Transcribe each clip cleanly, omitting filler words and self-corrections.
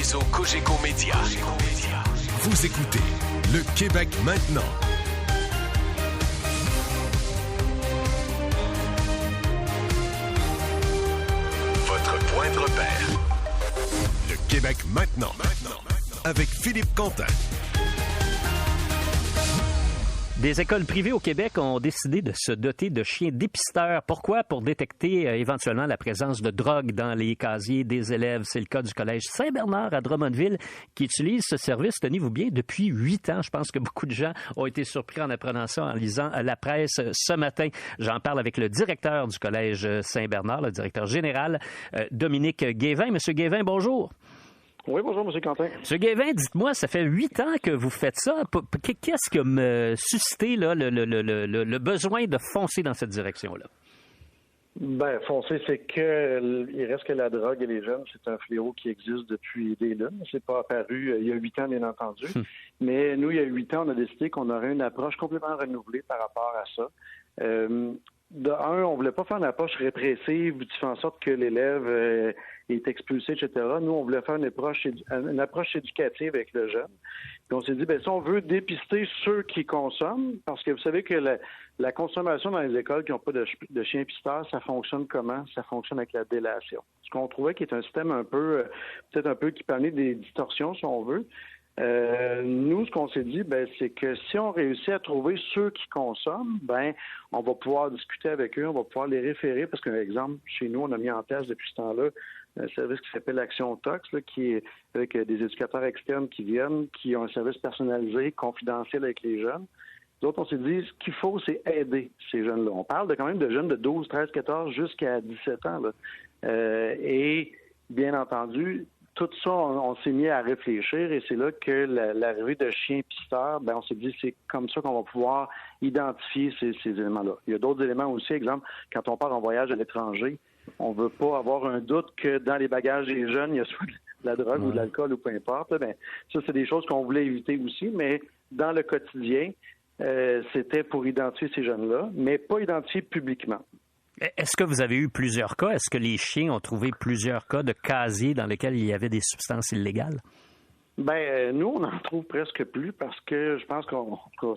réseau Cogeco Média. Vous écoutez Le Québec maintenant. Votre point de repère. Le Québec maintenant. Avec Philippe Quentin. Des écoles privées au Québec ont décidé de se doter de chiens dépisteurs. Pourquoi? Pour détecter éventuellement la présence de drogue dans les casiers des élèves. C'est le cas du Collège Saint-Bernard à Drummondville qui utilise ce service, tenez-vous bien, depuis 8 ans. Je pense que beaucoup de gens ont été surpris en apprenant ça en lisant la presse ce matin. J'en parle avec le directeur du Collège Saint-Bernard, le directeur général, Dominique Guévin. Monsieur Guévin, bonjour. Oui, bonjour, M. Quentin. M. Guévin, dites-moi, ça fait 8 ans que vous faites ça. Qu'est-ce qui a me suscité là, le besoin de foncer dans cette direction-là? Ben, foncer, c'est que il reste que la drogue et les jeunes, c'est un fléau qui existe depuis des lunes. C'est pas apparu il y a 8 ans, bien entendu. Mais nous, il y a 8 ans, on a décidé qu'on aurait une approche complètement renouvelée par rapport à ça. De un, on voulait pas faire une approche répressive qui fait en sorte que l'élève est expulsé, etc. Nous, on voulait faire une approche éducative avec le jeune. Puis on s'est dit, si on veut dépister ceux qui consomment, parce que vous savez que la consommation dans les écoles qui n'ont pas de chiens pisteurs, ça fonctionne comment? Ça fonctionne avec la délation. Ce qu'on trouvait qui est un système peut-être un peu qui peut amener des distorsions, si on veut. Nous, ce qu'on s'est dit, c'est que si on réussit à trouver ceux qui consomment, on va pouvoir discuter avec eux, on va pouvoir les référer, parce qu'un exemple, chez nous, on a mis en place depuis ce temps-là un service qui s'appelle Action Tox, qui est avec des éducateurs externes qui viennent, qui ont un service personnalisé, confidentiel avec les jeunes. D'autres, on s'est dit, ce qu'il faut, c'est aider ces jeunes-là. On parle quand même de jeunes de 12, 13, 14 jusqu'à 17 ans. Et bien entendu, tout ça, on s'est mis à réfléchir et c'est là que l'arrivée de chiens pisteurs, on s'est dit c'est comme ça qu'on va pouvoir identifier ces éléments-là. Il y a d'autres éléments aussi, exemple, quand on part en voyage à l'étranger, on veut pas avoir un doute que dans les bagages des jeunes, il y a soit de la drogue ou de l'alcool ou peu importe. Ça, c'est des choses qu'on voulait éviter aussi, mais dans le quotidien, c'était pour identifier ces jeunes-là, mais pas identifier publiquement. Est-ce que vous avez eu plusieurs cas? Est-ce que les chiens ont trouvé plusieurs cas de casiers dans lesquels il y avait des substances illégales? Nous, on n'en trouve presque plus parce que je pense que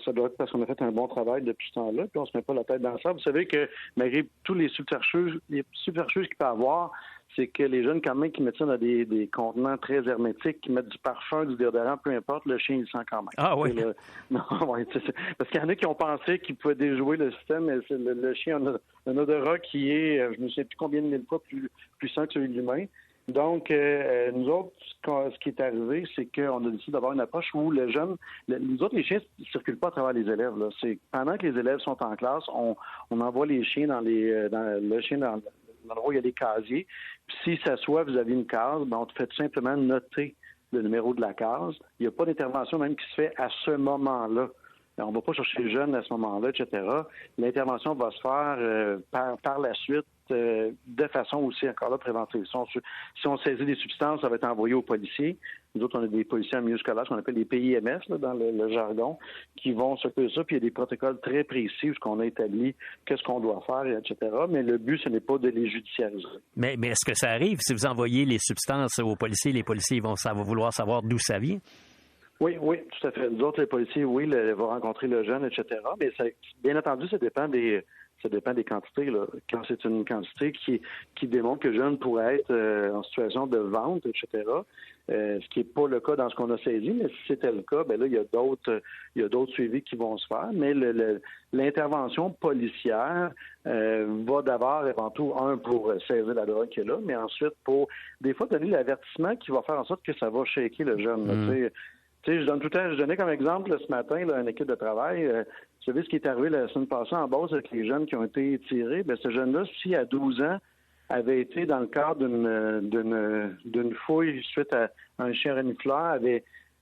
ça doit être parce qu'on a fait un bon travail depuis ce temps-là, puis on se met pas la tête dans ça. Vous savez que malgré tous les subterfuges qu'il peut y avoir, c'est que les jeunes, quand même, qui mettent ça dans des contenants très hermétiques, qui mettent du parfum, du déodorant, peu importe, le chien, il sent quand même. Ah oui? Parce qu'il y en a qui ont pensé qu'ils pouvaient déjouer le système, mais le chien a un odorat qui est, je ne sais plus combien de mille fois plus puissant que celui de l'humain. Donc, nous autres, ce qui est arrivé, c'est qu'on a décidé d'avoir une approche où le jeune... nous autres, les chiens ne circulent pas à travers les élèves. Là. C'est pendant que les élèves sont en classe, on envoie les chiens dans l'endroit où il y a des casiers. Puis s'ils s'assoient vis-à-vis une case, on te fait tout simplement noter le numéro de la case. Il n'y a pas d'intervention même qui se fait à ce moment-là. On ne va pas chercher les jeunes à ce moment-là, etc. L'intervention va se faire par la suite de façon aussi, encore là, préventive. Si on saisit des substances, ça va être envoyé aux policiers. Nous autres, on a des policiers en milieu scolaire, ce qu'on appelle des PIMS dans le jargon, qui vont s'occuper de ça. Puis il y a des protocoles très précis où on a établi qu'est-ce qu'on doit faire, etc. Mais le but, ce n'est pas de les judiciariser. Mais est-ce que ça arrive si vous envoyez les substances aux policiers, les policiers vont vouloir savoir d'où ça vient? Oui, tout à fait. Nous autres, les policiers, vont rencontrer le jeune, etc. Mais bien entendu, ça dépend des quantités. Là. Quand c'est une quantité qui démontre que le jeune pourrait être en situation de vente, etc., ce qui n'est pas le cas dans ce qu'on a saisi, mais si c'était le cas, là, il y a d'autres suivis qui vont se faire. Mais l'intervention policière va d'abord et avant tout, pour saisir la drogue qui est là, mais ensuite pour, des fois, donner l'avertissement qui va faire en sorte que ça va shaker le jeune. Je donnais comme exemple ce matin une équipe de travail. Vous savez ce qui est arrivé la semaine passée en Beauce avec les jeunes qui ont été tirés? Ce jeune-là, si à 12 ans, avait été dans le cadre d'une fouille suite à un chien renifleur,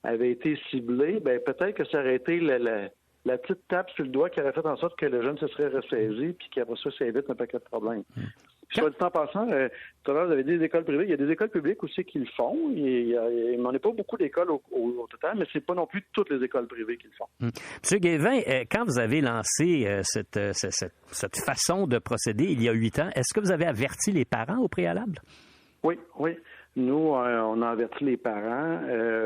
avait été ciblé, peut-être que ça aurait été la petite tape sur le doigt qui aurait fait en sorte que le jeune se serait ressaisi puis qu'après ça évite un paquet de problèmes. Soit dit en passant, tout à l'heure, vous avez dit des écoles privées. Il y a des écoles publiques aussi qui le font. Il n'en est pas beaucoup d'écoles au total, mais c'est pas non plus toutes les écoles privées qui le font. Monsieur Guévin, quand vous avez lancé cette façon de procéder il y a 8 ans, est-ce que vous avez averti les parents au préalable? Oui. Nous, on a averti les parents,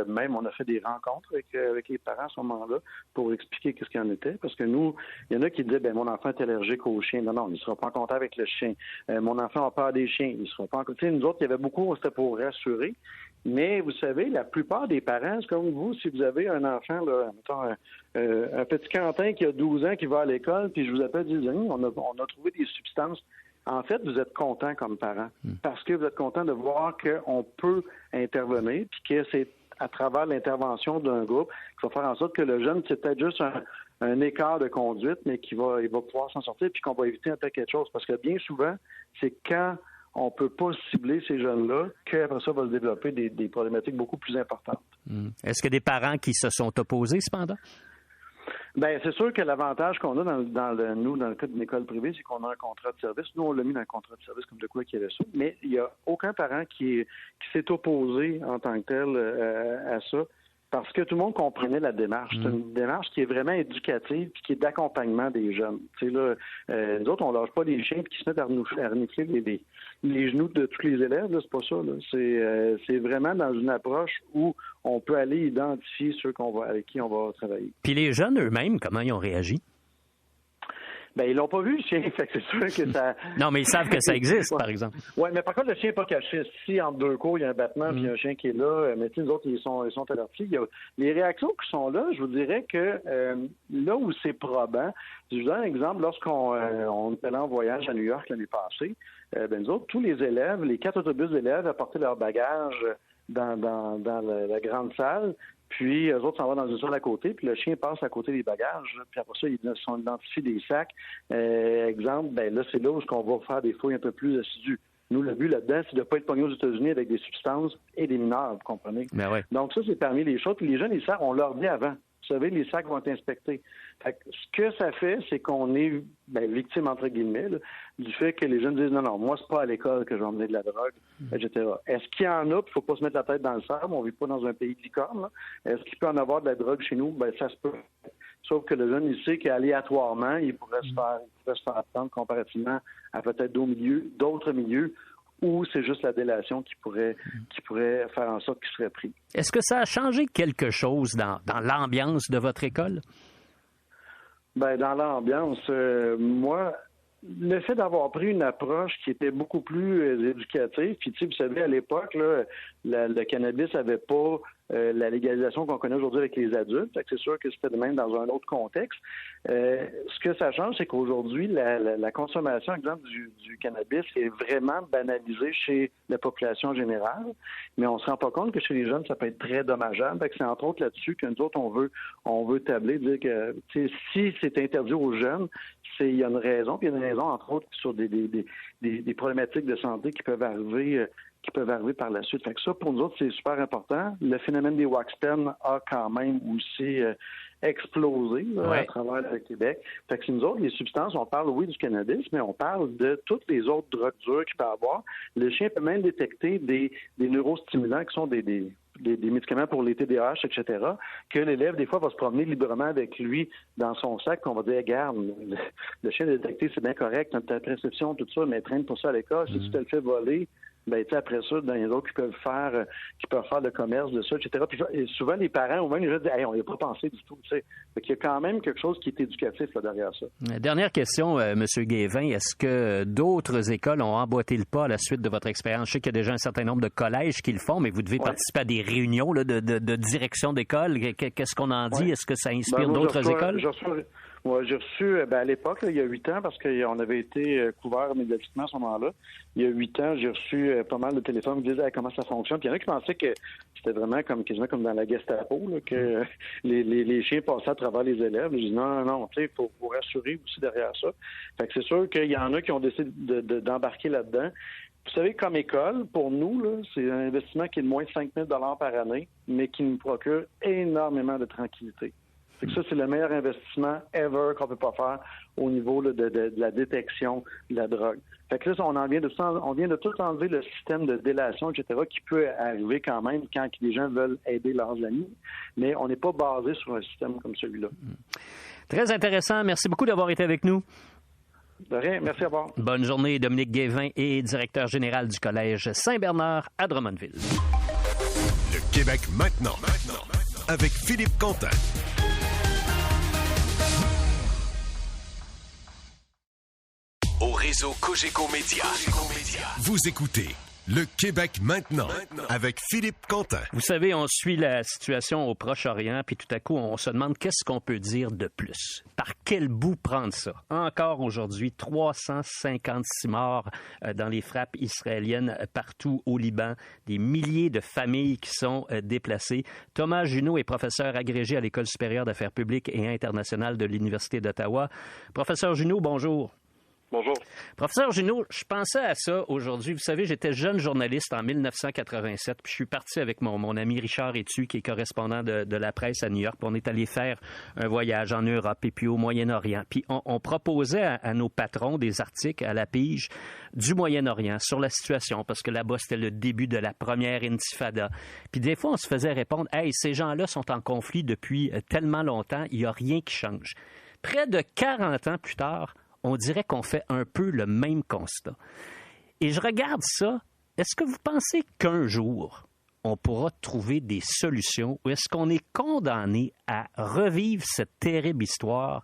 même on a fait des rencontres avec les parents à ce moment-là pour expliquer qu'est-ce qu'il y en était. Parce que nous, il y en a qui disaient, mon enfant est allergique aux chiens. Non, il ne sera pas en contact avec le chien. Mon enfant a peur des chiens. Il ne sera pas en contact. Nous autres, il y avait beaucoup, c'était pour rassurer. Mais vous savez, la plupart des parents, c'est comme vous, si vous avez un enfant, là, mettons, un petit Quentin qui a 12 ans qui va à l'école, puis je vous appelle, je dis, on a trouvé des substances. En fait, vous êtes content comme parent parce que vous êtes content de voir qu'on peut intervenir puis que c'est à travers l'intervention d'un groupe qui va faire en sorte que le jeune, c'est peut-être juste un écart de conduite, mais il va pouvoir s'en sortir puis qu'on va éviter un peu quelque chose. Parce que bien souvent, c'est quand on ne peut pas cibler ces jeunes-là qu'après ça va se développer des problématiques beaucoup plus importantes. Est-ce qu'il y a des parents qui se sont opposés cependant? Bien, c'est sûr que l'avantage qu'on a dans le cas d'une école privée, c'est qu'on a un contrat de service. Nous, on l'a mis dans le contrat de service comme de quoi qu'il y avait ça. Mais il n'y a aucun parent qui s'est opposé en tant que tel à ça parce que tout le monde comprenait la démarche. C'est une démarche qui est vraiment éducative et qui est d'accompagnement des jeunes. Tu sais, là, nous autres, on ne lâche pas les chiens qui se mettent à renifler les genoux de tous les élèves. Là, c'est pas ça. Là. C'est vraiment dans une approche où on peut aller identifier ceux avec qui on va travailler. Puis les jeunes eux-mêmes, comment ils ont réagi? Ben, ils l'ont pas vu, le chien. Fait que c'est sûr que ça... Non, mais ils savent que ça existe, par exemple. Oui, mais par contre, le chien n'est pas caché. Si entre deux cours, il y a un battement puis il y a un chien qui est là, mais nous autres, ils sont avertis. Les réactions qui sont là, je vous dirais que là où c'est probant, je vous donne un exemple. Lorsqu'on est allé en voyage à New York l'année passée, nous autres, tous les élèves, les 4 autobus d'élèves apportaient leur bagage dans la grande salle. Puis, eux autres s'en vont dans une salle à côté, puis le chien passe à côté des bagages. Puis après ça, ils sont identifiés des sacs. Exemple, là, c'est là où on va faire des fouilles un peu plus assidues. Nous, le but là-dedans, c'est de ne pas être pogné aux États-Unis avec des substances et des mineurs, vous comprenez? Ben ouais. Donc ça, c'est parmi les choses. Puis les jeunes, ils savent, on leur dit avant. Vous savez, les sacs vont être inspectés. Fait que ce que ça fait, c'est qu'on est victime, entre guillemets, là, du fait que les jeunes disent non, moi, c'est pas à l'école que je vais emmener de la drogue, etc. Est-ce qu'il y en a, puis il ne faut pas se mettre la tête dans le sable, on ne vit pas dans un pays de licorne, là. Est-ce qu'il peut en avoir de la drogue chez nous? Ça se peut. Sauf que le jeune, il sait qu'aléatoirement, il pourrait se faire prendre comparativement à peut-être d'autres milieux ou c'est juste la délation qui pourrait faire en sorte qu'il serait pris. Est-ce que ça a changé quelque chose dans l'ambiance de votre école? Bien, dans l'ambiance, moi, le fait d'avoir pris une approche qui était beaucoup plus éducative, puis tu sais, vous savez, à l'époque, là, le cannabis n'avait pas la légalisation qu'on connaît aujourd'hui avec les adultes. Fait que c'est sûr que c'était de même dans un autre contexte. Ce que ça change, c'est qu'aujourd'hui, la consommation, exemple, du cannabis est vraiment banalisée chez la population générale, mais on se rend pas compte que chez les jeunes, ça peut être très dommageable. Fait que c'est entre autres là-dessus que nous autres, on veut tabler, dire que si c'est interdit aux jeunes, il y a une raison, puis il y a une raison, entre autres, sur des problématiques de santé qui peuvent arriver par la suite. Fait que ça, pour nous autres, c'est super important. Le phénomène des wax pens a quand même aussi explosé à travers le Québec. Fait que si nous autres, les substances, on parle, oui, du cannabis, mais on parle de toutes les autres drogues dures qu'il peut avoir. Le chien peut même détecter des neurostimulants qui sont des médicaments pour les TDAH, etc., que l'élève, des fois, va se promener librement avec lui dans son sac, qu'on va dire, regarde, le chien détecté, c'est bien correct, ta perception, tout ça, mais traîne pour ça à l'école. Si tu te le fais voler, après ça, dans les autres qui peuvent faire le commerce de ça, etc. Puis souvent, les parents ou même les gens disent, on n'y a pas pensé du tout. Fait qu'il y a quand même quelque chose qui est éducatif là, derrière ça. Dernière question, M. Guévin. Est-ce que d'autres écoles ont emboîté le pas à la suite de votre expérience? Je sais qu'il y a déjà un certain nombre de collèges qui le font, mais vous devez participer à des réunions là, de direction d'école. Qu'est-ce qu'on en dit? Est-ce que ça inspire d'autres écoles? J'ai reçu, à l'époque, il y a 8 ans, parce qu'on avait été couvert médiatiquement à ce moment-là. Il y a 8 ans, j'ai reçu pas mal de téléphones qui me disaient comment ça fonctionne. Puis il y en a qui pensaient que c'était vraiment quasiment comme dans la Gestapo, là, que les chiens passaient à travers les élèves. Je dis non, tu sais, il faut rassurer aussi derrière ça. Fait que c'est sûr qu'il y en a qui ont décidé d'embarquer là-dedans. Vous savez, comme école, pour nous, là, c'est un investissement qui est de moins de 5 000 $ par année, mais qui nous procure énormément de tranquillité. Fait que ça, c'est le meilleur investissement ever qu'on peut pas faire au niveau là, de la détection de la drogue. Fait que là, on vient de tout enlever le système de délation, etc., qui peut arriver quand même quand les gens veulent aider leurs amis, mais on n'est pas basé sur un système comme celui-là. Très intéressant. Merci beaucoup d'avoir été avec nous. De rien. Merci, à revoir. Bonne journée. Dominique Guévin est directeur général du Collège Saint-Bernard à Drummondville. Le Québec maintenant. Avec Philippe Quentin. Au réseau Cogeco Média. Vous écoutez Le Québec maintenant avec Philippe Quentin. Vous savez, on suit la situation au Proche-Orient, puis tout à coup, on se demande qu'est-ce qu'on peut dire de plus. Par quel bout prendre ça? Encore aujourd'hui, 356 morts dans les frappes israéliennes partout au Liban. Des milliers de familles qui sont déplacées. Thomas Junot est professeur agrégé à l'École supérieure d'affaires publiques et internationales de l'Université d'Ottawa. Professeur Junot, bonjour. Bonjour. Professeur Junot, je pensais à ça aujourd'hui. Vous savez, j'étais jeune journaliste en 1987, puis je suis parti avec mon ami Richard Etu, qui est correspondant de la presse à New York. Puis on est allé faire un voyage en Europe et puis au Moyen-Orient. Puis on proposait à nos patrons des articles à la pige du Moyen-Orient sur la situation, parce que là-bas, c'était le début de la première intifada. Puis des fois, on se faisait répondre « Hey, ces gens-là sont en conflit depuis tellement longtemps, il n'y a rien qui change. » Près de 40 ans plus tard, on dirait qu'on fait un peu le même constat. Et je regarde ça, est-ce que vous pensez qu'un jour, on pourra trouver des solutions ou est-ce qu'on est condamné à revivre cette terrible histoire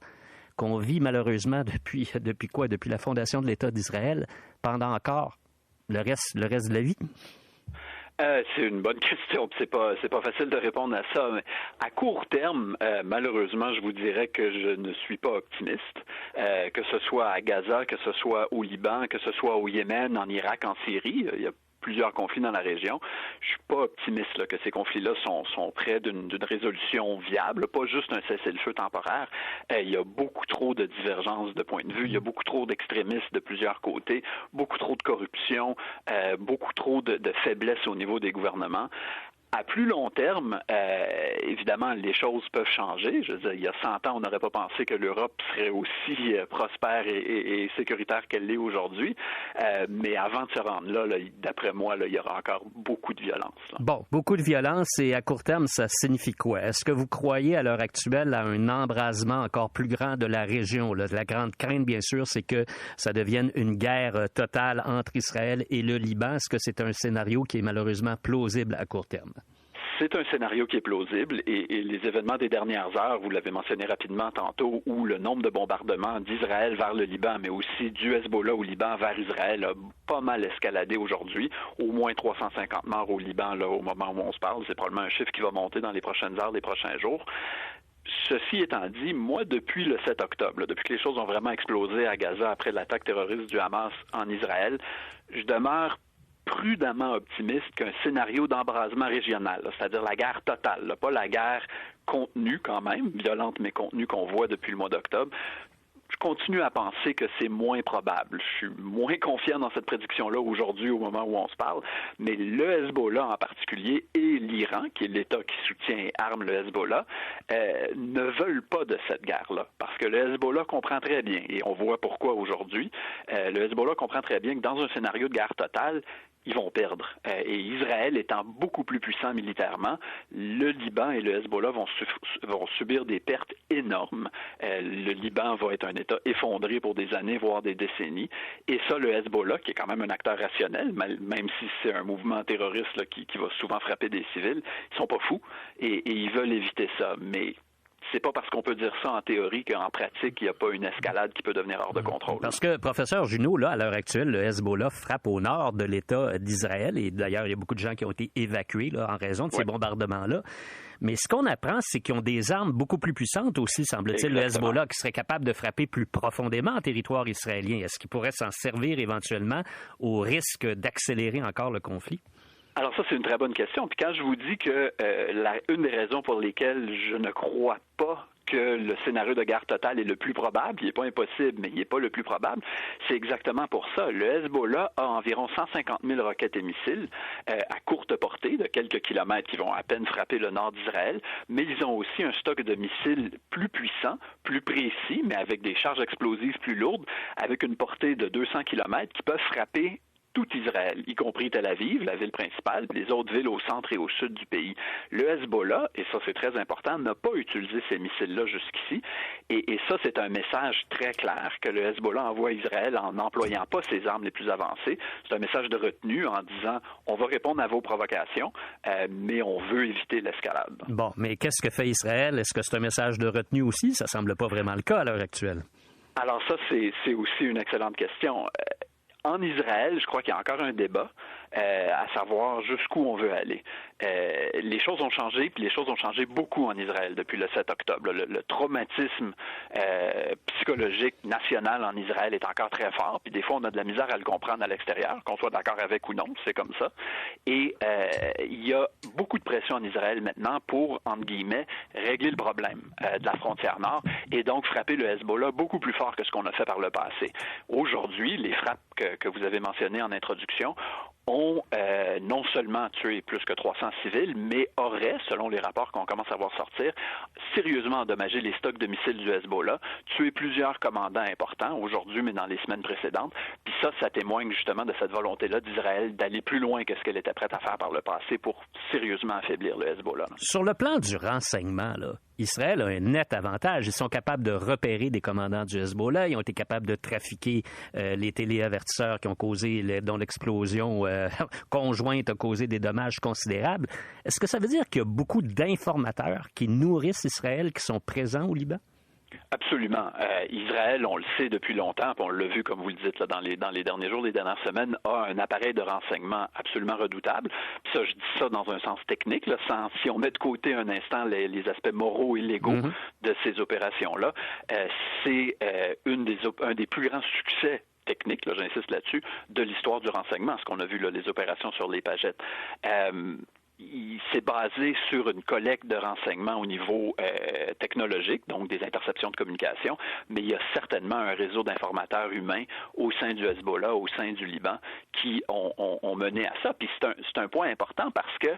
qu'on vit malheureusement depuis la fondation de l'État d'Israël pendant encore le reste de la vie? C'est une bonne question. C'est pas facile de répondre à ça. Mais à court terme, malheureusement, je vous dirais que je ne suis pas optimiste. Que ce soit à Gaza, que ce soit au Liban, que ce soit au Yémen, en Irak, en Syrie, il y a plusieurs conflits dans la région. Je suis pas optimiste que ces conflits-là sont près d'une résolution viable, pas juste un cessez-le-feu temporaire. Il y a beaucoup trop de divergences de points de vue, il y a beaucoup trop d'extrémistes de plusieurs côtés, beaucoup trop de corruption, beaucoup trop de faiblesse au niveau des gouvernements. À plus long terme, évidemment, les choses peuvent changer. Je veux dire, il y a 100 ans, on n'aurait pas pensé que l'Europe serait aussi prospère et sécuritaire qu'elle l'est aujourd'hui. Mais avant de se rendre là, d'après moi, il y aura encore beaucoup de violence. Là. Bon, beaucoup de violence. Et à court terme, ça signifie quoi? Est-ce que vous croyez à l'heure actuelle à un embrasement encore plus grand de la région? Là? La grande crainte, bien sûr, c'est que ça devienne une guerre totale entre Israël et le Liban. Est-ce que c'est un scénario qui est malheureusement plausible à court terme? C'est un scénario qui est plausible et les événements des dernières heures, vous l'avez mentionné rapidement tantôt, où le nombre de bombardements d'Israël vers le Liban, mais aussi du Hezbollah au Liban vers Israël a pas mal escaladé aujourd'hui. Au moins 350 morts au Liban là, au moment où on se parle. C'est probablement un chiffre qui va monter dans les prochaines heures, les prochains jours. Ceci étant dit, moi, depuis le 7 octobre, depuis que les choses ont vraiment explosé à Gaza après l'attaque terroriste du Hamas en Israël, je demeure prudemment optimiste qu'un scénario d'embrasement régional, c'est-à-dire la guerre totale, pas la guerre contenue quand même, violente mais contenue qu'on voit depuis le mois d'octobre. Je continue à penser que c'est moins probable. Je suis moins confiant dans cette prédiction-là aujourd'hui au moment où on se parle, mais le Hezbollah en particulier et l'Iran, qui est l'État qui soutient et arme le Hezbollah, ne veulent pas de cette guerre-là, parce que le Hezbollah comprend très bien, et on voit pourquoi aujourd'hui, le Hezbollah comprend très bien que dans un scénario de guerre totale, ils vont perdre. Et Israël étant beaucoup plus puissant militairement, le Liban et le Hezbollah vont subir des pertes énormes. Le Liban va être un État effondré pour des années, voire des décennies. Et ça, le Hezbollah, qui est quand même un acteur rationnel, même si c'est un mouvement terroriste là, qui va souvent frapper des civils, ils sont pas fous et ils veulent éviter ça. Mais c'est pas parce qu'on peut dire ça en théorie qu'en pratique, il n'y a pas une escalade qui peut devenir hors de contrôle. Parce que, professeur Junot, là, à l'heure actuelle, le Hezbollah frappe au nord de l'État d'Israël. Et d'ailleurs, il y a beaucoup de gens qui ont été évacués là, en raison de ces bombardements-là. Mais ce qu'on apprend, c'est qu'ils ont des armes beaucoup plus puissantes aussi, semble-t-il, le Hezbollah, qui serait capable de frapper plus profondément en territoire israélien. Est-ce qu'il pourrait s'en servir éventuellement au risque d'accélérer encore le conflit? Alors ça, c'est une très bonne question. Puis quand je vous dis que une des raisons pour lesquelles je ne crois pas que le scénario de guerre totale est le plus probable, il n'est pas impossible, mais il n'est pas le plus probable, c'est exactement pour ça. Le Hezbollah a environ 150 000 roquettes et missiles à courte portée, de quelques kilomètres, qui vont à peine frapper le nord d'Israël, mais ils ont aussi un stock de missiles plus puissant, plus précis, mais avec des charges explosives plus lourdes, avec une portée de 200 kilomètres qui peuvent frapper tout Israël, y compris Tel Aviv, la ville principale, puis les autres villes au centre et au sud du pays. Le Hezbollah, et ça c'est très important, n'a pas utilisé ces missiles-là jusqu'ici, et ça c'est un message très clair que le Hezbollah envoie à Israël en n'employant pas ses armes les plus avancées. C'est un message de retenue en disant on va répondre à vos provocations, mais on veut éviter l'escalade. Bon, mais qu'est-ce que fait Israël? Est-ce que c'est un message de retenue aussi? Ça semble pas vraiment le cas à l'heure actuelle. Alors ça, c'est aussi une excellente question. En Israël, je crois qu'il y a encore un débat à savoir jusqu'où on veut aller. Les choses ont changé, puis les choses ont changé beaucoup en Israël depuis le 7 octobre. Le traumatisme psychologique national en Israël est encore très fort, puis des fois on a de la misère à le comprendre à l'extérieur, qu'on soit d'accord avec ou non, c'est comme ça. Et il y a beaucoup de pression en Israël maintenant pour, entre guillemets, régler le problème de la frontière nord et donc frapper le Hezbollah beaucoup plus fort que ce qu'on a fait par le passé. Aujourd'hui, les frappes que vous avez mentionnées en introduction ont non seulement tué plus que 300 civils, mais auraient, selon les rapports qu'on commence à voir sortir, sérieusement endommagé les stocks de missiles du Hezbollah, tué plusieurs commandants importants aujourd'hui, mais dans les semaines précédentes. Puis ça témoigne justement de cette volonté-là d'Israël d'aller plus loin que ce qu'elle était prête à faire par le passé pour sérieusement affaiblir le Hezbollah. Sur le plan du renseignement, là, Israël a un net avantage. Ils sont capables de repérer des commandants du Hezbollah. Ils ont été capables de trafiquer les téléavertisseurs qui ont causé, dont l'explosion conjointe a causé des dommages considérables. Est-ce que ça veut dire qu'il y a beaucoup d'informateurs qui nourrissent Israël, qui sont présents au Liban? Absolument. Israël, on le sait depuis longtemps, puis on l'a vu, comme vous le dites, là, dans les derniers jours, les dernières semaines, a un appareil de renseignement absolument redoutable. Puis ça, je dis ça dans un sens technique, là, si on met de côté un instant les aspects moraux et légaux de ces opérations-là, c'est un des plus grands succès techniques, là, j'insiste là-dessus, de l'histoire du renseignement, ce qu'on a vu, là, les opérations sur les Pagettes. Il s'est basé sur une collecte de renseignements au niveau technologique, donc des interceptions de communication, mais il y a certainement un réseau d'informateurs humains au sein du Hezbollah, au sein du Liban, qui ont mené à ça. Puis c'est un point important parce que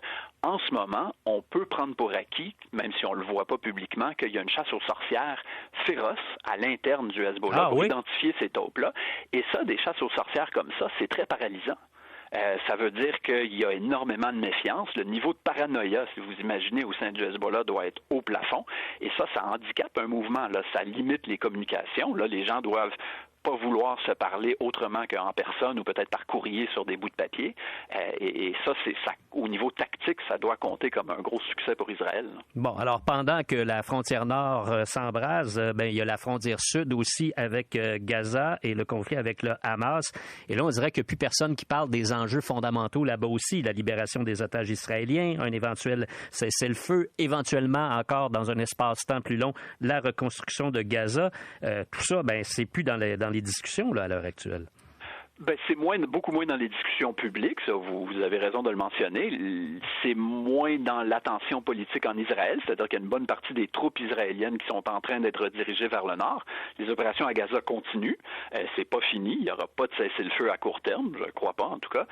en ce moment, on peut prendre pour acquis, même si on le voit pas publiquement, qu'il y a une chasse aux sorcières féroce à l'interne du Hezbollah pour identifier ces taupes-là. Et ça, des chasses aux sorcières comme ça, c'est très paralysant. Ça veut dire qu'il y a énormément de méfiance. Le niveau de paranoïa, si vous imaginez, au sein du Hezbollah doit être au plafond. Et ça handicape un mouvement. Là, ça limite les communications. Là, les gens doivent pas vouloir se parler autrement qu'en personne ou peut-être par courrier sur des bouts de papier. Et ça, au niveau tactique, ça doit compter comme un gros succès pour Israël. Bon, alors pendant que la frontière nord s'embrase, il y a la frontière sud aussi avec Gaza et le conflit avec le Hamas. Et là, on dirait qu'il n'y a plus personne qui parle des enjeux fondamentaux là-bas aussi, la libération des otages israéliens, un éventuel cessez-le-feu, éventuellement encore dans un espace-temps plus long, la reconstruction de Gaza. Tout ça, c'est plus dans les discussions là, à l'heure actuelle. C'est beaucoup moins dans les discussions publiques, ça, vous avez raison de le mentionner. C'est moins dans l'attention politique en Israël, c'est-à-dire qu'il y a une bonne partie des troupes israéliennes qui sont en train d'être redirigées vers le nord. Les opérations à Gaza continuent, c'est pas fini, il n'y aura pas de cessez-le-feu à court terme, je ne crois pas en tout cas,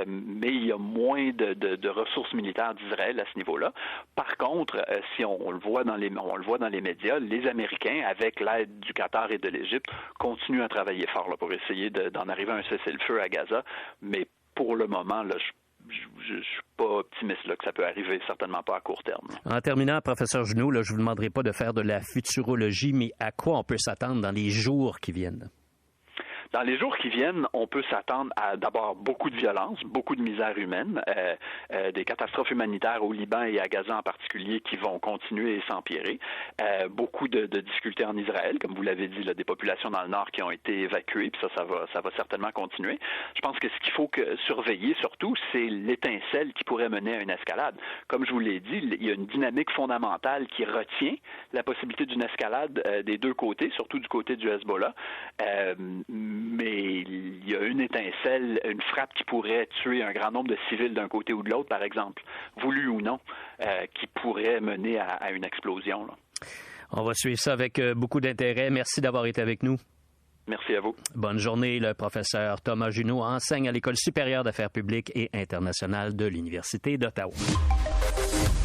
mais il y a moins de ressources militaires d'Israël à ce niveau-là. Par contre, si on le voit dans les médias, les Américains, avec l'aide du Qatar et de l'Égypte, continuent à travailler fort là, pour essayer d'en arriver à un cessez-le-feu à Gaza, mais pour le moment, là, je suis pas optimiste là, que ça peut arriver, certainement pas à court terme. En terminant, professeur Junot, là, je vous demanderai pas de faire de la futurologie, mais à quoi on peut s'attendre dans les jours qui viennent? Dans les jours qui viennent, on peut s'attendre à d'abord beaucoup de violence, beaucoup de misère humaine, des catastrophes humanitaires au Liban et à Gaza en particulier qui vont continuer et s'empirer, beaucoup de difficultés en Israël, comme vous l'avez dit, là, des populations dans le nord qui ont été évacuées, puis ça va certainement continuer. Je pense que ce qu'il faut surveiller surtout, c'est l'étincelle qui pourrait mener à une escalade. Comme je vous l'ai dit, il y a une dynamique fondamentale qui retient la possibilité d'une escalade des deux côtés, surtout du côté du Hezbollah. Mais il y a une étincelle, une frappe qui pourrait tuer un grand nombre de civils d'un côté ou de l'autre, par exemple, voulu ou non, qui pourrait mener à une explosion. Là. On va suivre ça avec beaucoup d'intérêt. Merci d'avoir été avec nous. Merci à vous. Bonne journée. Le professeur Thomas Junot enseigne à l'École supérieure d'affaires publiques et internationales de l'Université d'Ottawa.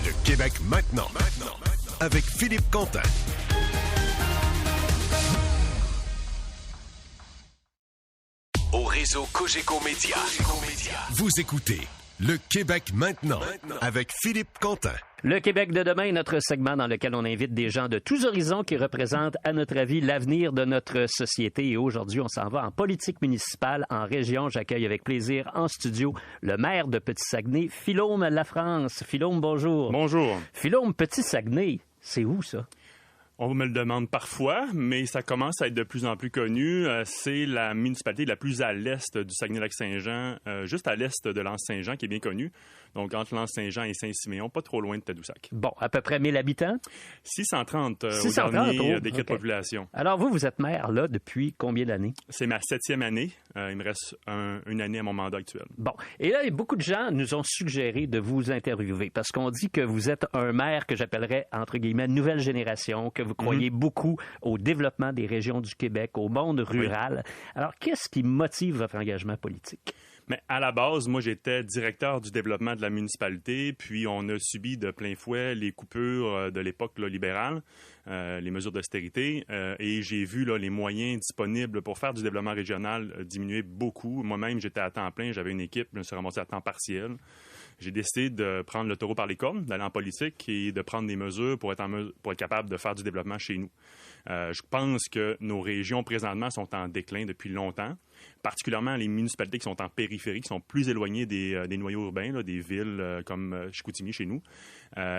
Le Québec maintenant. Avec Philippe Quentin. au réseau Cogeco Média. Vous écoutez Le Québec maintenant avec Philippe Quentin. Le Québec de demain est notre segment dans lequel on invite des gens de tous horizons qui représentent, à notre avis, l'avenir de notre société. Et aujourd'hui, on s'en va en politique municipale, en région. J'accueille avec plaisir en studio le maire de Petit-Saguenay, Philaume Lafrance. Philaume, bonjour. Bonjour. Philaume, Petit-Saguenay, c'est où ça? On me le demande parfois, mais ça commence à être de plus en plus connu. C'est la municipalité la plus à l'est du Saguenay-Lac-Saint-Jean, juste à l'est de l'Anse-Saint-Jean, qui est bien connue. Donc, entre l'Anse-Saint-Jean et Saint-Siméon, pas trop loin de Tadoussac. Bon, à peu près 1000 habitants? 630 au 630, dernier décret OK. de population. Alors, vous êtes maire, là, depuis combien d'années? C'est ma 7e année. Il me reste une année à mon mandat actuel. Bon. Et là, beaucoup de gens nous ont suggéré de vous interviewer parce qu'on dit que vous êtes un maire que j'appellerais, entre guillemets, nouvelle génération, que vous croyez beaucoup au développement des régions du Québec, au monde rural. Oui. Alors, qu'est-ce qui motive votre engagement politique? Mais à la base, moi, j'étais directeur du développement de la municipalité, puis on a subi de plein fouet les coupures de l'époque libérale, les mesures d'austérité, et j'ai vu les moyens disponibles pour faire du développement régional diminuer beaucoup. Moi-même, j'étais à temps plein, j'avais une équipe, je me suis ramassé à temps partiel. J'ai décidé de prendre le taureau par les cornes, d'aller en politique et de prendre des mesures pour être capable de faire du développement chez nous. Je pense que nos régions, présentement, sont en déclin depuis longtemps, particulièrement les municipalités qui sont en périphérie, qui sont plus éloignées des noyaux urbains, là, des villes comme Chicoutimi chez nous.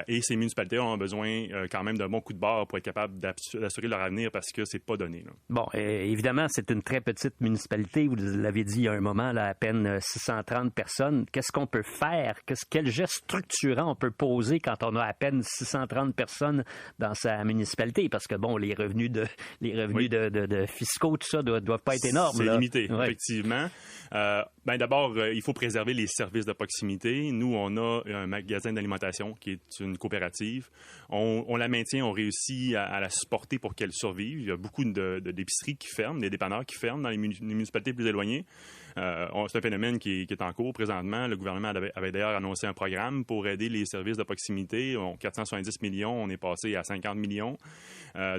Et ces municipalités ont besoin quand même d'un bon coup de barre pour être capables d'assurer leur avenir parce que c'est pas donné. Là. Bon, évidemment, c'est une très petite municipalité. Vous l'avez dit il y a un moment, là, à peine 630 personnes. Qu'est-ce qu'on peut faire? Quel geste structurant on peut poser quand on a à peine 630 personnes dans sa municipalité? Parce que, bon, les revenus de fiscaux, tout ça, doivent pas être énormes. C'est là. limité, Ouais. effectivement. D'abord, il faut préserver les services de proximité. Nous, on a un magasin d'alimentation qui est une coopérative. On la maintient, on réussit à la supporter pour qu'elle survive. Il y a beaucoup d'épiceries qui ferment, des dépanneurs qui ferment dans les municipalités plus éloignées. C'est un phénomène qui est en cours présentement. Le gouvernement avait d'ailleurs annoncé un programme pour aider les services de proximité. 470 millions, on est passé à 50 millions.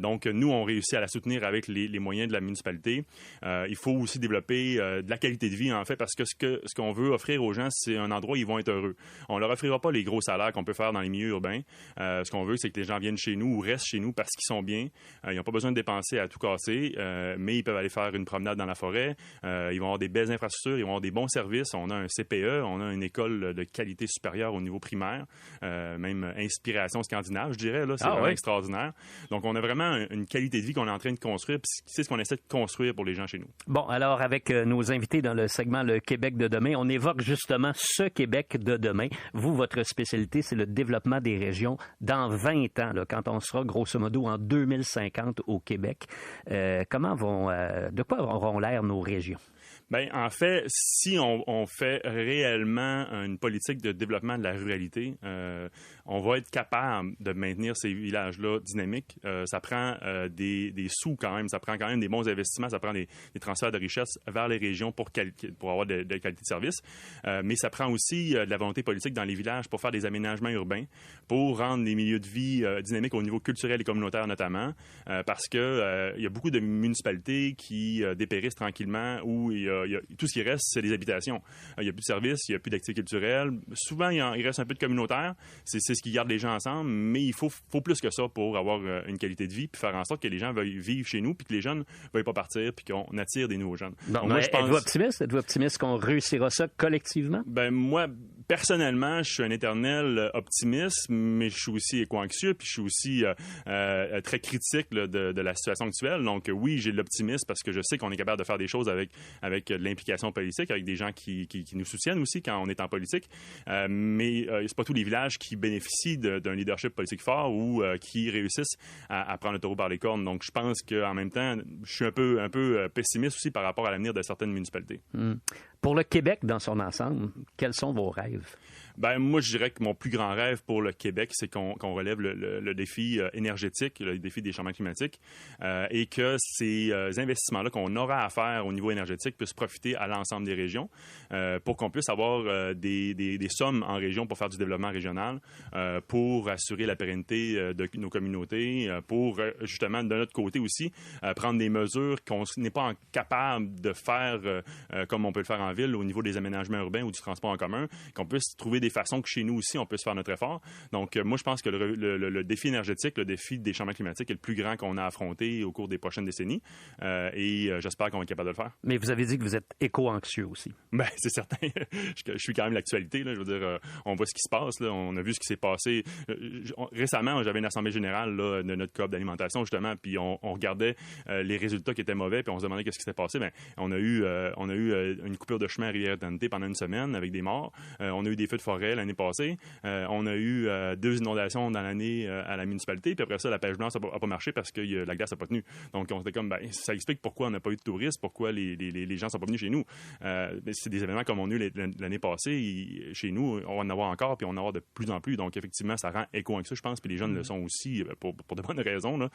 Donc, nous, on réussit à la soutenir avec les moyens de la municipalité. Il faut aussi développer de la qualité de vie, en fait, parce que ce qu'on veut offrir aux gens, c'est un endroit où ils vont être heureux. On leur offrira pas les gros salaires qu'on peut faire dans les milieux urbains. Ce qu'on veut, c'est que les gens viennent chez nous ou restent chez nous parce qu'ils sont bien. Ils n'ont pas besoin de dépenser à tout casser, mais ils peuvent aller faire une promenade dans la forêt. Ils vont avoir des belles infrastructures, ils vont avoir des bons services. On a un CPE, on a une école de qualité supérieure au niveau primaire, même inspiration scandinave, je dirais. Là, c'est vraiment extraordinaire. Donc, on a vraiment une qualité de vie qu'on est en train de construire, puis c'est ce qu'on essaie de construire pour les gens chez nous. Bon, alors, avec nos invités dans le segment Le Québec de demain, on évoque justement ce Québec de demain. Vous, votre spécialité, c'est le développement des régions dans 20 ans, là, quand on sera grosso modo en 2050 au Québec. De quoi auront l'air nos régions? Bien, en fait, si on fait réellement une politique de développement de la ruralité, on va être capable de maintenir ces villages-là dynamiques. Ça prend des sous quand même, ça prend quand même des bons investissements, ça prend des transferts de richesses vers les régions pour avoir de qualité de service. Mais ça prend aussi de la volonté politique dans les villages pour faire des aménagements urbains, pour rendre les milieux de vie dynamiques au niveau culturel et communautaire notamment, parce que il y a beaucoup de municipalités qui dépérissent tranquillement où tout ce qui reste, c'est des habitations. Il n'y a plus de services, il n'y a plus d'activités culturelles. Souvent, il reste un peu de communautaire. C'est ce qui garde les gens ensemble, mais il faut plus que ça pour avoir une qualité de vie puis faire en sorte que les gens veuillent vivre chez nous puis que les jeunes ne veuillent pas partir puis qu'on attire des nouveaux jeunes. Bon, moi, êtes-vous optimiste? Êtes-vous optimiste qu'on réussira ça collectivement? Ben moi, personnellement, je suis un éternel optimiste, mais je suis aussi éco-anxieux puis je suis aussi très critique là, de la situation actuelle. Donc oui, j'ai de l'optimisme parce que je sais qu'on est capable de faire des choses avec de l'implication politique, avec des gens qui nous soutiennent aussi quand on est en politique. Mais c'est pas tous les villages qui bénéficient d'un leadership politique fort ou qui réussissent à prendre le taureau par les cornes. Donc je pense qu'en même temps, je suis un peu pessimiste aussi par rapport à l'avenir de certaines municipalités. Pour le Québec dans son ensemble, quels sont vos rêves? rêve? Ben, moi, je dirais que mon plus grand rêve pour le Québec, c'est qu'on relève le défi énergétique, le défi des changements climatiques, et que ces investissements-là qu'on aura à faire au niveau énergétique puissent profiter à l'ensemble des régions pour qu'on puisse avoir des sommes en région pour faire du développement régional, pour assurer la pérennité de nos communautés, pour justement, de notre côté aussi, prendre des mesures qu'on n'est pas capable de faire comme on peut le faire en ville au niveau des aménagements urbains ou du transport en commun, qu'on puisse trouver des façons que chez nous aussi, on puisse faire notre effort. Donc, moi, je pense que le défi énergétique, le défi des changements climatiques est le plus grand qu'on a affronté au cours des prochaines décennies. Et j'espère qu'on va être capable de le faire. Mais vous avez dit que vous êtes éco-anxieux aussi. Ben, c'est certain. Je suis quand même l'actualité. Là. Je veux dire, on voit ce qui se passe. Là. On a vu ce qui s'est passé. Récemment, j'avais une assemblée générale là, de notre coop d'alimentation, justement, puis on regardait les résultats qui étaient mauvais, puis on se demandait qu'est-ce qui s'était passé. Ben, on a eu une coupure de chemin à Rivière-Dante pendant une semaine avec des morts. On a eu des feux de forêt l'année passée. On a eu 2 inondations dans l'année à la municipalité, puis après ça, la pêche blanche n'a pas marché parce que la glace n'a pas tenu. Donc, on était comme, ben, ça explique pourquoi on n'a pas eu de touristes, pourquoi les gens ne sont pas venus chez nous. C'est des événements comme on a eu l'année passée. Chez nous, on va en avoir encore, puis on en avoir de plus en plus. Donc, effectivement, ça rend éco-anxieux, je pense, puis les jeunes le sont aussi pour de bonnes raisons. Là.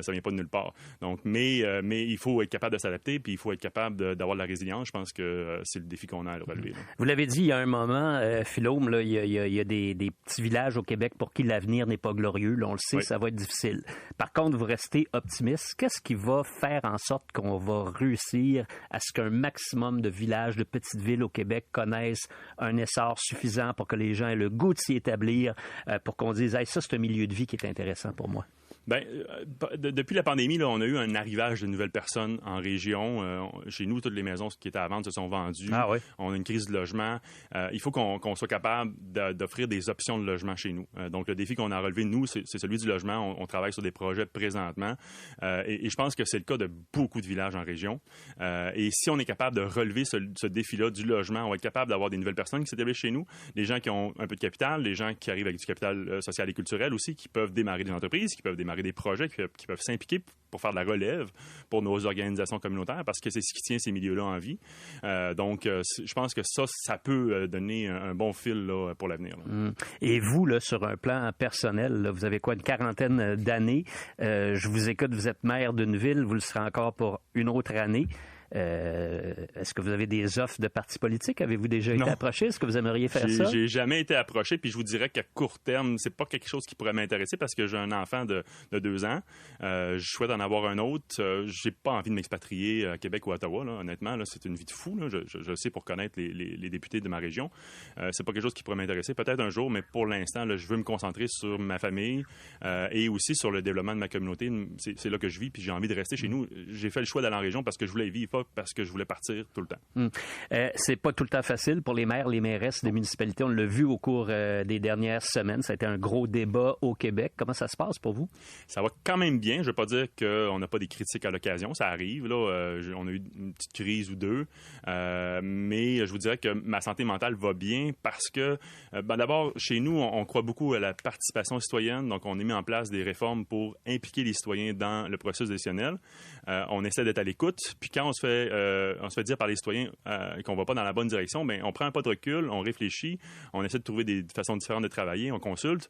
Ça vient pas de nulle part. Donc, mais il faut être capable de s'adapter, puis il faut être capable d'avoir de la résilience. Je pense que c'est le défi qu'on a à relever. Là. Vous l'avez dit il y a un moment, Philome, là, il y a des petits villages au Québec pour qui l'avenir n'est pas glorieux. Là, on le sait, oui. Ça va être difficile. Par contre, vous restez optimiste. Qu'est-ce qui va faire en sorte qu'on va réussir à ce qu'un maximum de villages, de petites villes au Québec connaissent un essor suffisant pour que les gens aient le goût de s'y établir, pour qu'on dise hey, ça, c'est un milieu de vie qui est intéressant pour moi? Bien, depuis la pandémie, là, on a eu un arrivage de nouvelles personnes en région. Chez nous, toutes les maisons qui étaient à vendre se sont vendues. Ah oui. On a une crise de logement. Il faut qu'on soit capable d'offrir des options de logement chez nous. Donc, le défi qu'on a relevé, nous, c'est celui du logement. On travaille sur des projets présentement. Et je pense que c'est le cas de beaucoup de villages en région. Et si on est capable de relever ce défi-là du logement, on va être capable d'avoir des nouvelles personnes qui s'établissent chez nous, des gens qui ont un peu de capital, des gens qui arrivent avec du capital social et culturel aussi, qui peuvent démarrer des entreprises, qui peuvent démarrer des projets, qui peuvent s'impliquer pour faire de la relève pour nos organisations communautaires, parce que c'est ce qui tient ces milieux-là en vie. Donc, je pense que ça peut donner un bon fil là, pour l'avenir. Là. Et vous, là, sur un plan personnel, là, vous avez quoi, une quarantaine d'années? Je vous écoute, vous êtes maire d'une ville, vous le serez encore pour une autre année. Est-ce que vous avez des offres de partis politiques? Avez-vous déjà été approché? Est-ce que vous aimeriez faire ça? J'ai jamais été approché, puis je vous dirais qu'à court terme, c'est pas quelque chose qui pourrait m'intéresser parce que j'ai un enfant de 2 ans. Je souhaite en avoir un autre. J'ai pas envie de m'expatrier à Québec ou à Ottawa. Là. Honnêtement, là, c'est une vie de fou. Là. Je sais pour connaître les députés de ma région. C'est pas quelque chose qui pourrait m'intéresser. Peut-être un jour, mais pour l'instant, là, je veux me concentrer sur ma famille et aussi sur le développement de ma communauté. C'est là que je vis, puis j'ai envie de rester chez nous. J'ai fait le choix d'aller en région parce que je voulais y vivre, pas parce que je voulais partir tout le temps. C'est pas tout le temps facile pour les maires, les mairesses des municipalités. On l'a vu au cours des dernières semaines. Ça a été un gros débat au Québec. Comment ça se passe pour vous? Ça va quand même bien. Je ne veux pas dire qu'on n'a pas des critiques à l'occasion. Ça arrive. Là. On a eu une petite crise ou deux. Mais je vous dirais que ma santé mentale va bien parce que, d'abord, chez nous, on croit beaucoup à la participation citoyenne. Donc, on a mis en place des réformes pour impliquer les citoyens dans le processus décisionnel. On essaie d'être à l'écoute. Puis quand on se fait dire par les citoyens qu'on ne va pas dans la bonne direction, bien, on prend un pas de recul, on réfléchit, on essaie de trouver des façons différentes de travailler, on consulte.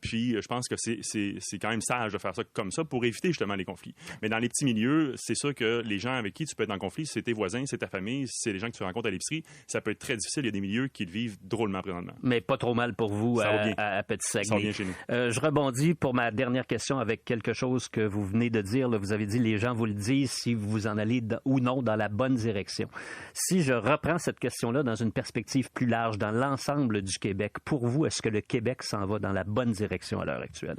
Puis je pense que c'est quand même sage de faire ça comme ça pour éviter justement les conflits. Mais dans les petits milieux, c'est sûr que les gens avec qui tu peux être en conflit, c'est tes voisins, c'est ta famille, c'est les gens que tu rencontres à l'épicerie, ça peut être très difficile. Il y a des milieux qui le vivent drôlement présentement. Mais pas trop mal pour vous à Petit-Saguenay. Ça va bien chez nous. Je rebondis pour ma dernière question avec quelque chose que vous venez de dire. Là, vous avez dit les gens vous le disent si vous en allez ou non dans la bonne direction. Si je reprends cette question-là dans une perspective plus large, dans l'ensemble du Québec, pour vous, est-ce que le Québec s'en va dans la bonne direction à l'heure actuelle?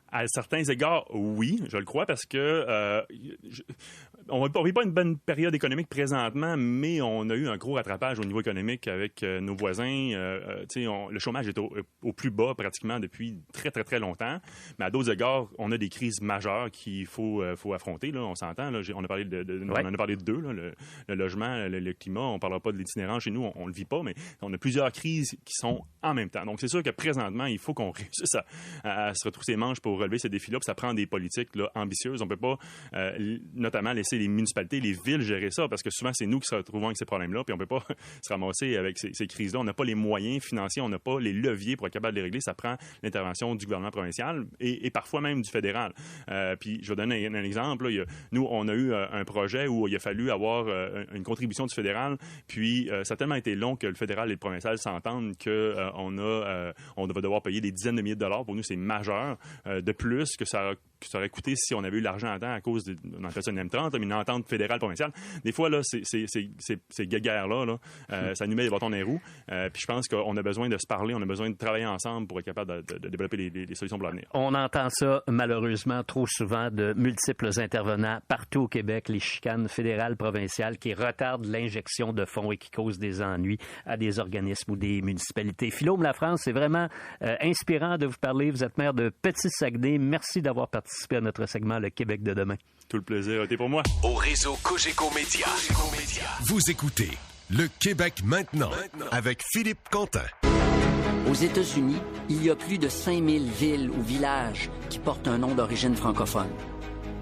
À certains égards, oui, je le crois, parce que on ne vit pas une bonne période économique présentement, mais on a eu un gros rattrapage au niveau économique avec nos voisins. Le chômage est au plus bas pratiquement depuis très, très, très longtemps. Mais à d'autres égards, on a des crises majeures qu'il faut affronter. Là, on s'entend. Là, on en a parlé de deux. Là, le logement, le climat. On ne parlera pas de l'itinérance chez nous. On ne le vit pas, mais on a plusieurs crises qui sont en même temps. Donc, c'est sûr que présentement, il faut qu'on réussisse à se retrousser les manches pour pour relever ces défis-là. Puis ça prend des politiques là, ambitieuses. On peut pas notamment laisser les municipalités, les villes gérer ça, parce que souvent, c'est nous qui se retrouvons avec ces problèmes-là, puis on peut pas se ramasser avec ces crises-là. On n'a pas les moyens financiers, on n'a pas les leviers pour être capable de les régler. Ça prend l'intervention du gouvernement provincial et parfois même du fédéral. Puis je vais donner un exemple. Là. Nous, on a eu un projet où il a fallu avoir une contribution du fédéral, puis ça a tellement été long que le fédéral et le provincial s'entendent qu'on va devoir payer des dizaines de milliers de dollars. Pour nous, c'est majeur. De plus que ça aurait coûté si on avait eu l'argent à temps à cause on appelle ça une M30, mais une entente fédérale provinciale. Des fois, là, ces guéguerres-là, ça nous met des bâtons dans les roues. Puis je pense qu'on a besoin de se parler, on a besoin de travailler ensemble pour être capable de développer les solutions pour l'avenir. On entend ça, malheureusement, trop souvent de multiples intervenants partout au Québec, les chicanes fédérales, provinciales, qui retardent l'injection de fonds et qui causent des ennuis à des organismes ou des municipalités. Philaume Lafrance, c'est vraiment inspirant de vous parler. Vous êtes maire de Petit-Saguenay. Merci d'avoir participé à notre segment Le Québec de demain. Tout le plaisir a été pour moi. Au réseau Cogeco Média. Vous écoutez Le Québec maintenant avec Philippe Quentin. Aux États-Unis, il y a plus de 5000 villes ou villages qui portent un nom d'origine francophone.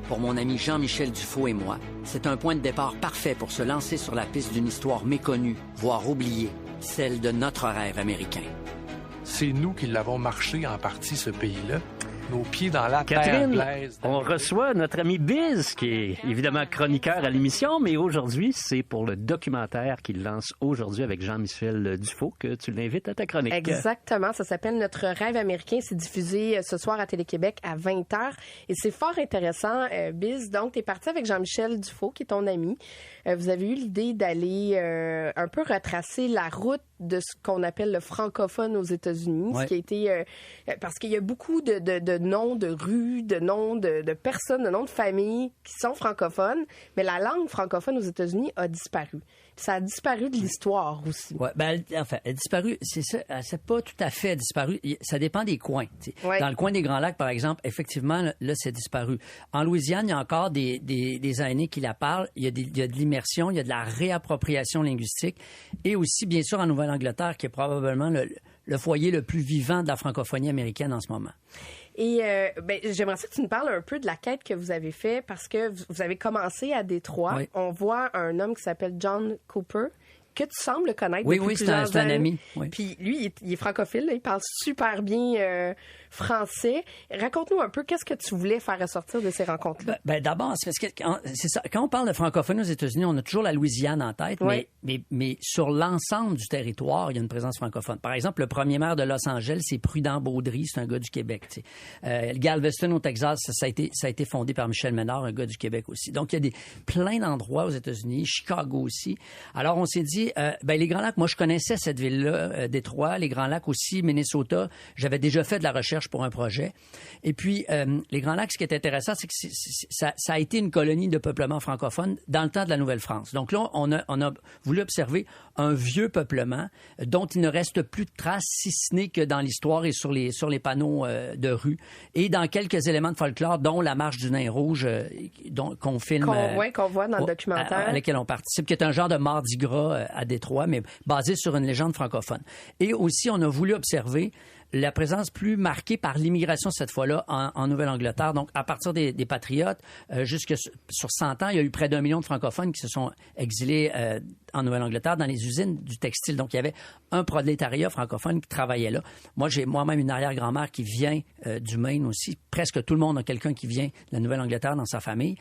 Pour mon ami Jean-Michel Dufault et moi, c'est un point de départ parfait pour se lancer sur la piste d'une histoire méconnue, voire oubliée, celle de notre rêve américain. C'est nous qui l'avons marché en partie, ce pays-là. Nos pieds dans la Catherine, terre glaise. On reçoit notre ami Biz, qui est évidemment chroniqueur à l'émission, mais aujourd'hui, c'est pour le documentaire qu'il lance aujourd'hui avec Jean-Michel Dufault que tu l'invites à ta chronique. Exactement, ça s'appelle Notre rêve américain. C'est diffusé ce soir à Télé-Québec à 20h. Et c'est fort intéressant, Biz. Donc, tu es parti avec Jean-Michel Dufault, qui est ton ami. Vous avez eu l'idée d'aller un peu retracer la route de ce qu'on appelle le francophone aux États-Unis, Ouais. ce qui a été... parce qu'il y a beaucoup de noms de rues, de noms de personnes, de noms de familles qui sont francophones, mais la langue francophone aux États-Unis a disparu. Ça a disparu de l'histoire aussi. Ouais, ben, enfin, elle a disparu. C'est ça, elle s'est pas tout à fait disparu. Ça dépend des coins. Ouais. Dans le coin des Grands Lacs, par exemple, effectivement, là, c'est disparu. En Louisiane, il y a encore des aînés qui la parlent. Il y a de l'immersion, il y a de la réappropriation linguistique. Et aussi, bien sûr, en Nouvelle-Angleterre, qui est probablement le foyer le plus vivant de la francophonie américaine en ce moment. Et j'aimerais ça que tu nous parles un peu de la quête que vous avez fait parce que vous avez commencé à Détroit. Oui. On voit un homme qui s'appelle John Cooper que tu sembles connaître Oui, depuis oui, c'est plusieurs un années. ami. Oui. Puis lui, il est francophile, là, il parle super bien français. Raconte-nous un peu qu'est-ce que tu voulais faire ressortir de ces rencontres-là. Ben, d'abord, c'est parce que c'est ça. Quand on parle de francophonie aux États-Unis, on a toujours la Louisiane en tête, Oui. mais sur l'ensemble du territoire, il y a une présence francophone. Par exemple, le premier maire de Los Angeles, c'est Prudent Baudry, c'est un gars du Québec. Tu sais. Galveston au Texas, ça a été fondé par Michel Ménard, un gars du Québec aussi. Donc, il y a plein d'endroits aux États-Unis, Chicago aussi. Alors, on s'est dit, les Grands Lacs, moi, je connaissais cette ville-là, Détroit, les Grands Lacs aussi, Minnesota. J'avais déjà fait de la recherche pour un projet. Et puis, les Grands Lacs, ce qui est intéressant, c'est que ça a été une colonie de peuplement francophone dans le temps de la Nouvelle-France. Donc là, on a voulu observer un vieux peuplement dont il ne reste plus de traces, si ce n'est que dans l'histoire et sur les panneaux de rue, et dans quelques éléments de folklore, dont la marche du nain rouge qu'on filme. Qu'on voit dans le documentaire. À laquelle on participe, qui est un genre de Mardi Gras à Détroit, mais basé sur une légende francophone. Et aussi, on a voulu observer la présence plus marquée par l'immigration cette fois-là en Nouvelle-Angleterre. Donc, à partir des Patriotes, jusque sur 100 ans, il y a eu près d'1 million de francophones qui se sont exilés en Nouvelle-Angleterre dans les usines du textile. Donc, il y avait un prolétariat francophone qui travaillait là. Moi, j'ai moi-même une arrière-grand-mère qui vient du Maine aussi. Presque tout le monde a quelqu'un qui vient de la Nouvelle-Angleterre dans sa famille.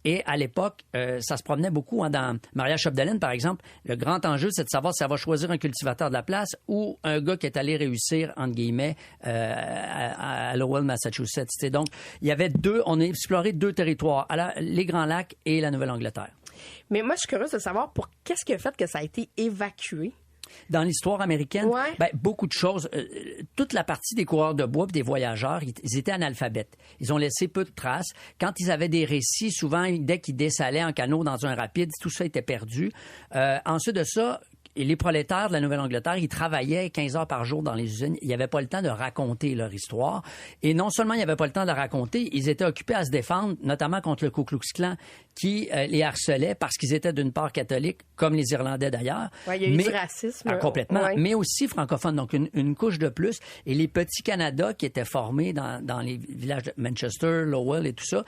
Et à l'époque, ça se promenait beaucoup. Dans Maria Chapdelaine, par exemple, le grand enjeu, c'est de savoir si elle va choisir un cultivateur de la place ou un gars qui est allé réussir, entre guillemets, à Lowell, Massachusetts. T'sais. Donc, il y avait on a exploré 2 territoires, les Grands Lacs et la Nouvelle-Angleterre. Mais moi, je suis curieuse de savoir qu'est-ce qui a fait que ça a été évacué. Dans l'histoire américaine, ouais. Beaucoup de choses. Toute la partie des coureurs de bois et des voyageurs, ils étaient analphabètes. Ils ont laissé peu de traces. Quand ils avaient des récits, souvent, dès qu'ils dessalaient en canot dans un rapide, tout ça était perdu. Ensuite de ça, les prolétaires de la Nouvelle-Angleterre, ils travaillaient 15 heures par jour dans les usines. Ils n'avaient pas le temps de raconter leur histoire. Et non seulement ils n'avaient pas le temps de la raconter, ils étaient occupés à se défendre, notamment contre le Ku Klux Klan qui les harcelait parce qu'ils étaient d'une part catholiques, comme les Irlandais d'ailleurs. Ouais, il y a eu du racisme. Complètement, ouais. mais aussi francophones, donc une couche de plus. Et les petits Canada qui étaient formés dans les villages de Manchester, Lowell et tout ça,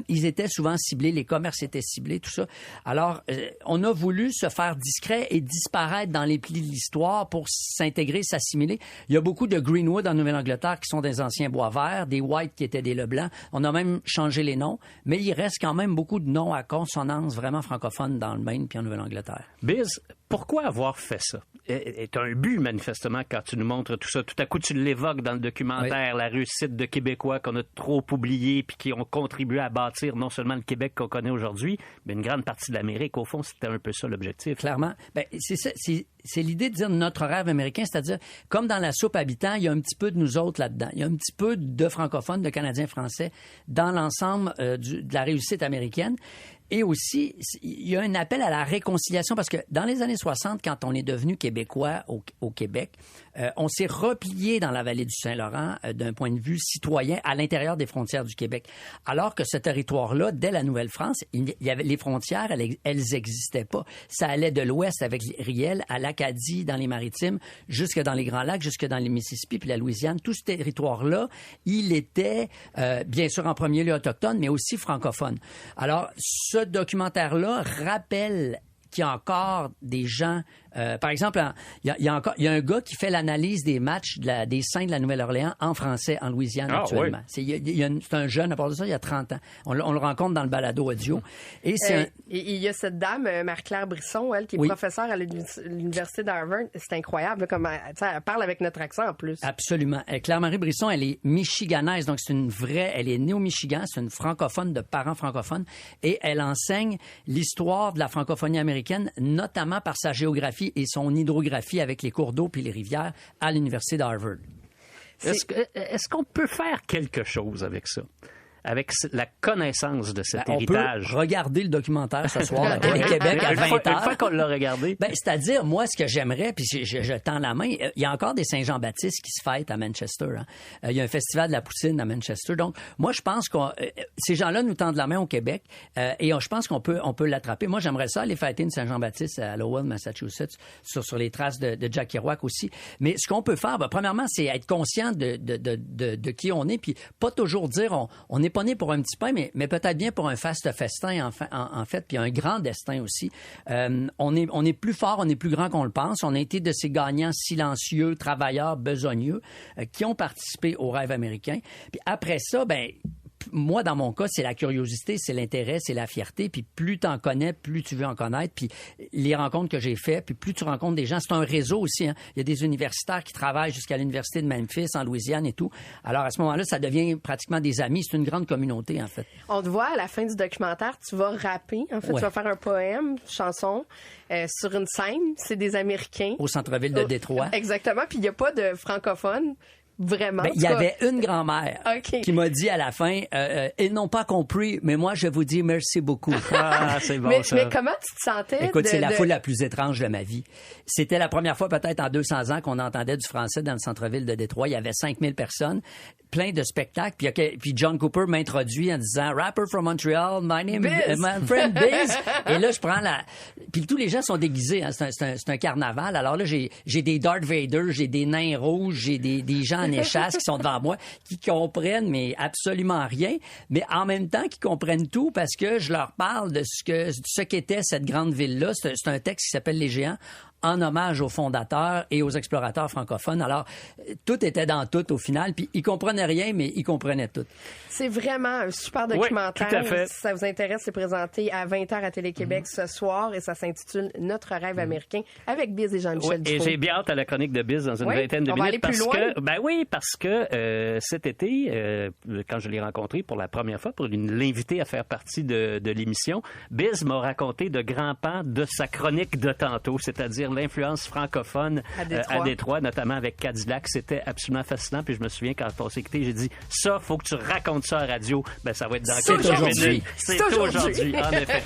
ils étaient souvent ciblés, les commerces étaient ciblés, tout ça. Alors, on a voulu se faire discret et disparaître dans les plis de l'histoire pour s'intégrer, s'assimiler. Il y a beaucoup de Greenwood en Nouvelle-Angleterre qui sont des anciens bois verts, des White qui étaient des Leblanc. On a même changé les noms, mais il reste quand même beaucoup de noms à consonance vraiment francophones dans le Maine puis en Nouvelle-Angleterre. Biz, pourquoi avoir fait ça? Est un but, manifestement, quand tu nous montres tout ça. Tout à coup, tu l'évoques dans le documentaire, la réussite de Québécois qu'on a trop oubliés puis qui ont contribué à bâtir non seulement le Québec qu'on connaît aujourd'hui, mais une grande partie de l'Amérique. Au fond, c'était un peu ça l'objectif. Clairement. Ben, c'est l'idée de dire notre rêve américain, c'est-à-dire, comme dans la soupe habitant, il y a un petit peu de nous autres là-dedans. Il y a un petit peu de francophones, de Canadiens français dans l'ensemble de la réussite américaine. Et aussi, il y a un appel à la réconciliation parce que dans les années 60, quand on est devenu québécois au Québec, on s'est replié dans la vallée du Saint-Laurent d'un point de vue citoyen à l'intérieur des frontières du Québec. Alors que ce territoire-là, dès la Nouvelle-France, il y avait les frontières, elles n'existaient pas. Ça allait de l'ouest avec Riel à l'Acadie, dans les Maritimes, jusque dans les Grands Lacs, jusque dans les Mississippi puis la Louisiane. Tout ce territoire-là, il était bien sûr en premier lieu autochtone, mais aussi francophone. Alors, ce documentaire-là rappelle qu'il y a encore des gens... par exemple, il y a un gars qui fait l'analyse des matchs des Saints de la Nouvelle-Orléans en français en Louisiane actuellement. Oui. C'est un jeune, à part de ça, il y a 30 ans. On le rencontre dans le balado audio. Et il y a cette dame, Marie-Claire Brisson, elle, qui est professeure à l'Université d'Harvard. C'est incroyable, comme elle parle avec notre accent en plus. Absolument. Claire-Marie Brisson, elle est michiganaise, donc c'est une vraie... Elle est née au Michigan, c'est une francophone de parents francophones, et elle enseigne l'histoire de la francophonie américaine, notamment par sa géographie et son hydrographie avec les cours d'eau puis les rivières à l'Université d'Harvard. Est-ce qu'on peut faire quelque chose avec ça? Avec la connaissance de cet héritage. On peut regarder le documentaire ce soir à Télé-Québec à 20h. Une fois qu'on l'a regardé. C'est-à-dire, moi, ce que j'aimerais, puis je tends la main, il y a encore des Saint-Jean-Baptiste qui se fêtent à Manchester. Hein. Il y a un festival de la poutine à Manchester. Donc, moi, je pense que ces gens-là nous tendent la main au Québec et je pense qu'on peut l'attraper. Moi, j'aimerais ça aller fêter une Saint-Jean-Baptiste à Lowell, Massachusetts, sur les traces de Jack Kerouac aussi. Mais ce qu'on peut faire, premièrement, c'est être conscient de qui on est, puis pas toujours dire on n'est pas né pour un petit pain, mais peut-être bien pour un faste festin, en fait, puis un grand destin aussi. On est plus fort, on est plus grand qu'on le pense. On a été de ces gagnants silencieux, travailleurs, besogneux, qui ont participé au rêve américain. Puis après ça, moi, dans mon cas, c'est la curiosité, c'est l'intérêt, c'est la fierté. Puis plus tu en connais, plus tu veux en connaître. Puis les rencontres que j'ai faites, puis plus tu rencontres des gens. C'est un réseau aussi. Hein. Il y a des universitaires qui travaillent jusqu'à l'Université de Memphis, en Louisiane et tout. Alors, à ce moment-là, ça devient pratiquement des amis. C'est une grande communauté, en fait. On te voit, à la fin du documentaire, tu vas rapper. En fait, tu vas faire un poème, chanson, sur une scène. C'est des Américains. Au centre-ville de Détroit. Exactement. Puis il n'y a pas de francophones. Vraiment? Il y avait une grand-mère qui m'a dit à la fin, ils n'ont pas compris, mais moi, je vous dis merci beaucoup. C'est bon, mais, ça. Mais comment tu te sentais? Écoute, c'est la foule la plus étrange de ma vie. C'était la première fois, peut-être en 200 ans, qu'on entendait du français dans le centre-ville de Détroit. Il y avait 5000 personnes, plein de spectacles. Puis John Cooper m'introduit en disant « Rapper from Montreal, my name is my friend Biz ». Et là, je prends Puis tous les gens sont déguisés. Hein. C'est un carnaval. Alors là, j'ai des Darth Vader, j'ai des nains rouges, j'ai des gens en échasse qui sont devant moi, qui comprennent, mais absolument rien. Mais en même temps, qui comprennent tout parce que je leur parle de ce qu'était cette grande ville-là. C'est un texte qui s'appelle « Les Géants ». En hommage aux fondateurs et aux explorateurs francophones. Alors, tout était dans tout au final, puis ils comprenaient rien, mais ils comprenaient tout. C'est vraiment un super documentaire. Oui, tout à fait. Si ça vous intéresse, c'est présenté à 20h à Télé-Québec ce soir et ça s'intitule « Notre rêve américain » avec Biz et Jean-Michel Dufault. Et j'ai bien hâte à la chronique de Biz dans une vingtaine de minutes. On va aller plus loin. Parce que cet été, quand je l'ai rencontré pour la première fois, pour l'inviter à faire partie de l'émission, Biz m'a raconté de grands pans de sa chronique de tantôt, c'est-à-dire l'influence francophone à Détroit, notamment avec Cadillac. C'était absolument fascinant. Puis je me souviens, quand on s'est écouté, j'ai dit « Ça, faut que tu racontes ça à radio. » Ça va être dans quelques minutes. C'est aujourd'hui, en effet.